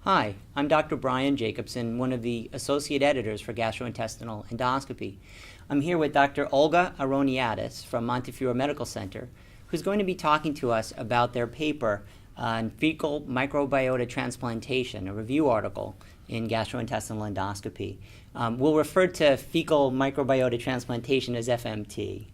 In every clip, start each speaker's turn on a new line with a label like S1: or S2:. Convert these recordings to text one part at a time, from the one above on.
S1: Hi, I'm Dr. Brian Jacobson, one of the associate editors for gastrointestinal endoscopy. I'm here with Dr. Olga Aroniadis from Montefiore Medical Center, who's going to be talking to us about their paper on fecal microbiota transplantation, a review article in gastrointestinal endoscopy. We'll refer to fecal microbiota transplantation as FMT.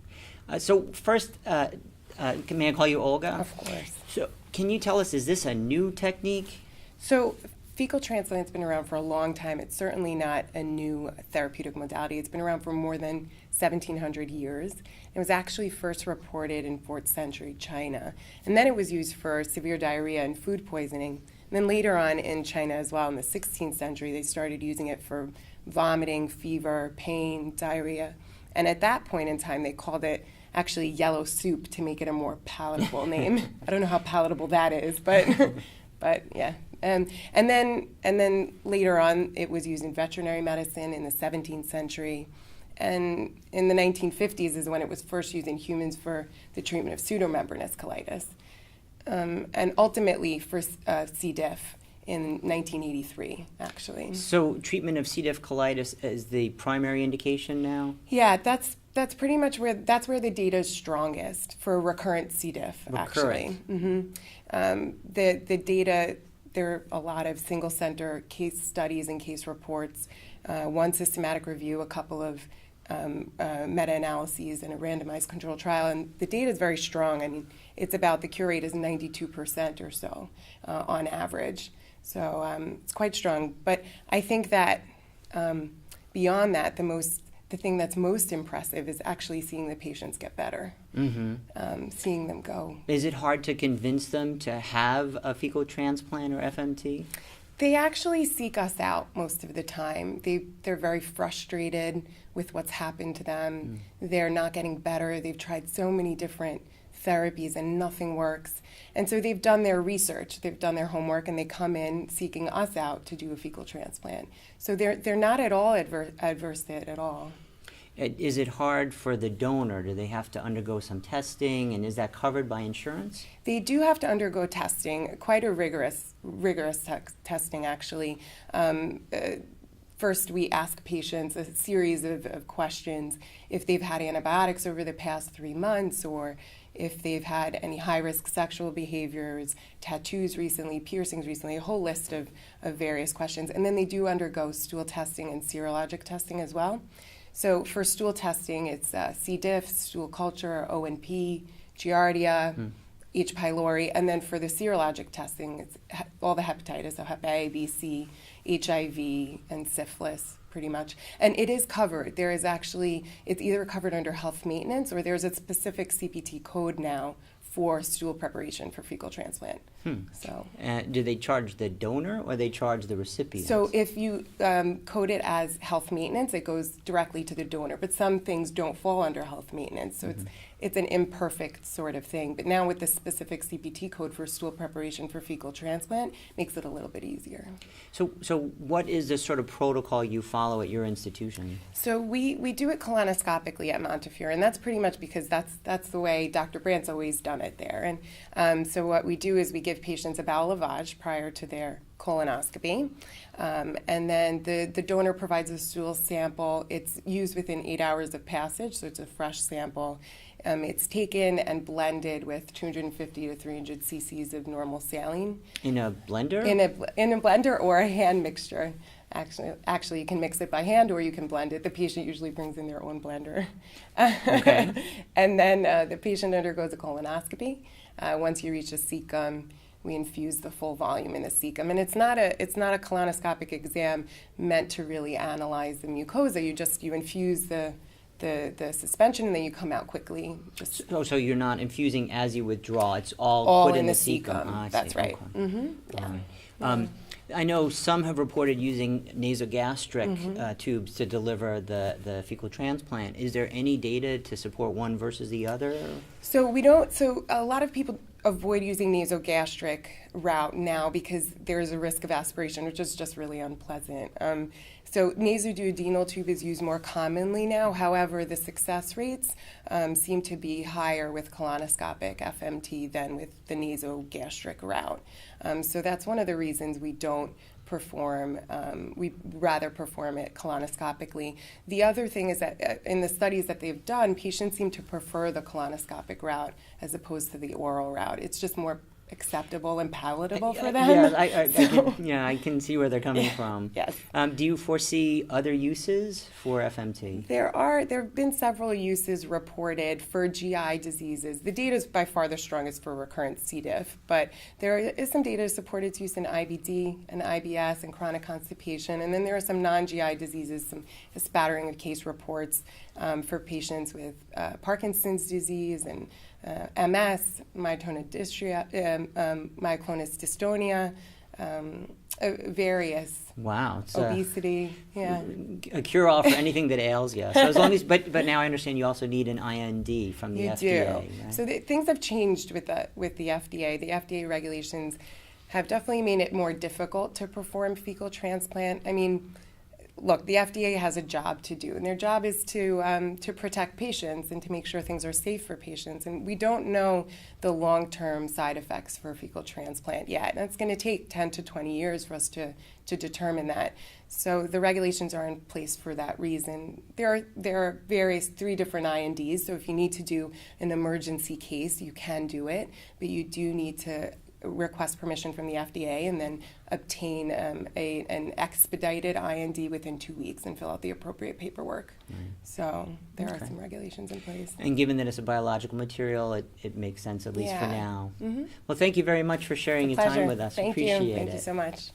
S1: So first, may I call you Olga?
S2: Of course.
S1: So can you tell us, is this a new technique?
S2: So fecal transplant's been around for a long time. It's certainly not a new therapeutic modality. It's been around for more than 1,700 years. It was actually first reported in 4th century China. And then it was used for severe diarrhea and food poisoning. And then later on in China as well, in the 16th century, they started using it for vomiting, fever, pain, diarrhea. And at that point in time, they called it actually yellow soup to make it a more palatable name. I don't know how palatable that is, but yeah. And then later on, it was used in veterinary medicine in the 17th century. And in the 1950s is when it was first used in humans for the treatment of pseudomembranous colitis. And ultimately for C. diff in 1983, actually.
S1: So treatment of C. diff colitis is the primary indication now?
S2: Yeah, that's pretty much where the data is strongest for recurrent C. diff, actually. The data, there are a lot of single center case studies and case reports, one systematic review, a couple of meta-analyses, and a randomized controlled trial, and the data is very strong. I mean, it's about, the cure rate is 92% or so on average. So it's quite strong. But I think that beyond that, the thing that's most impressive is actually seeing the patients get better, seeing them go.
S1: Is it hard to convince them to have a fecal transplant or FMT?
S2: They actually seek us out most of the time. They're very frustrated with what's happened to them. They're not getting better. They've tried so many different therapies and nothing works. And so they've done their research, they've done their homework, and they come in seeking us out to do a fecal transplant. So they're not at all adverse to it at all.
S1: Is it hard for the donor? Do they have to undergo some testing, and is that covered by insurance?
S2: They do have to undergo testing, quite a rigorous testing actually. First, we ask patients a series of questions if they've had antibiotics over the past 3 months, or if they've had any high-risk sexual behaviors, tattoos recently, piercings recently, a whole list of various questions. And then they do undergo stool testing and serologic testing as well. So for stool testing, it's C. diff, stool culture, O&P, Giardia, H. pylori, and then for the serologic testing, it's all the hepatitis, so Hep A, B, C, HIV, and syphilis, pretty much. And it is covered. There is actually, it's either covered under health maintenance, or there's a specific CPT code now for stool preparation for fecal transplant. So,
S1: do they charge the donor, or they charge the recipient?
S2: So if you code it as health maintenance, it goes directly to the donor. But some things don't fall under health maintenance, so it's an imperfect sort of thing. But now with the specific CPT code for stool preparation for fecal transplant, makes it a little bit easier.
S1: So what is the sort of protocol you follow at your institution?
S2: So we do it colonoscopically at Montefiore, and that's pretty much because that's the way Dr. Brandt's always done it there. And so what we do is we give patients a bowel lavage prior to their colonoscopy, and then the donor provides a stool sample. It's used within 8 hours of passage, so it's a fresh sample. It's taken and blended with 250 to 300 cc's of normal saline.
S1: In a blender?
S2: In a blender or a hand mixture. Actually, you can mix it by hand or you can blend it. The patient usually brings in their own blender.
S1: Okay.
S2: And then the patient undergoes a colonoscopy. Once you reach a cecum, we infuse the full volume in the cecum. And it's not a colonoscopic exam meant to really analyze the mucosa. You infuse the suspension, and then you come out quickly.
S1: So you're not infusing as you withdraw. It's all put in the cecum.
S2: That's right.
S1: Okay. Yeah. I know some have reported using nasogastric tubes to deliver the fecal transplant. Is there any data to support one versus the other?
S2: So we don't. So a lot of people avoid using nasogastric route now because there's a risk of aspiration, which is just really unpleasant. So nasoduodenal tube is used more commonly now. However, the success rates seem to be higher with colonoscopic FMT than with the nasogastric route. So that's one of the reasons we don't perform, we rather perform it colonoscopically. The other thing is that in the studies that they've done, patients seem to prefer the colonoscopic route as opposed to the oral route. It's just more acceptable and palatable for them.
S1: Yeah, I can see where they're coming from.
S2: Yes.
S1: Do you foresee other uses for FMT?
S2: There have been several uses reported for GI diseases. The data is by far the strongest for recurrent C. diff, but there is some data supported its use in IBD and IBS and chronic constipation, and then there are some non-GI diseases, a spattering of case reports for patients with Parkinson's disease and MS, myoclonus dystonia, various.
S1: Wow.
S2: Obesity, yeah.
S1: A cure-all for anything that ails you. So as long as, but now I understand you also need an IND from the FDA.
S2: You do.
S1: Right?
S2: So things have changed with the FDA. The FDA regulations have definitely made it more difficult to perform fecal transplant. I mean, look, the FDA has a job to do, and their job is to protect patients and to make sure things are safe for patients. And we don't know the long-term side effects for fecal transplant yet. And it's going to take 10 to 20 years for us to determine that. So the regulations are in place for that reason. There are three different INDs. So if you need to do an emergency case, you can do it, but you do need to request permission from the FDA and then obtain an expedited IND within 2 weeks and fill out the appropriate paperwork. Right. So there are some regulations in place.
S1: And given that it's a biological material, it makes sense, at least for now.
S2: Mm-hmm.
S1: Well, thank you very much for sharing your time with us.
S2: Thank
S1: Appreciate
S2: you.
S1: it.
S2: Thank you so much.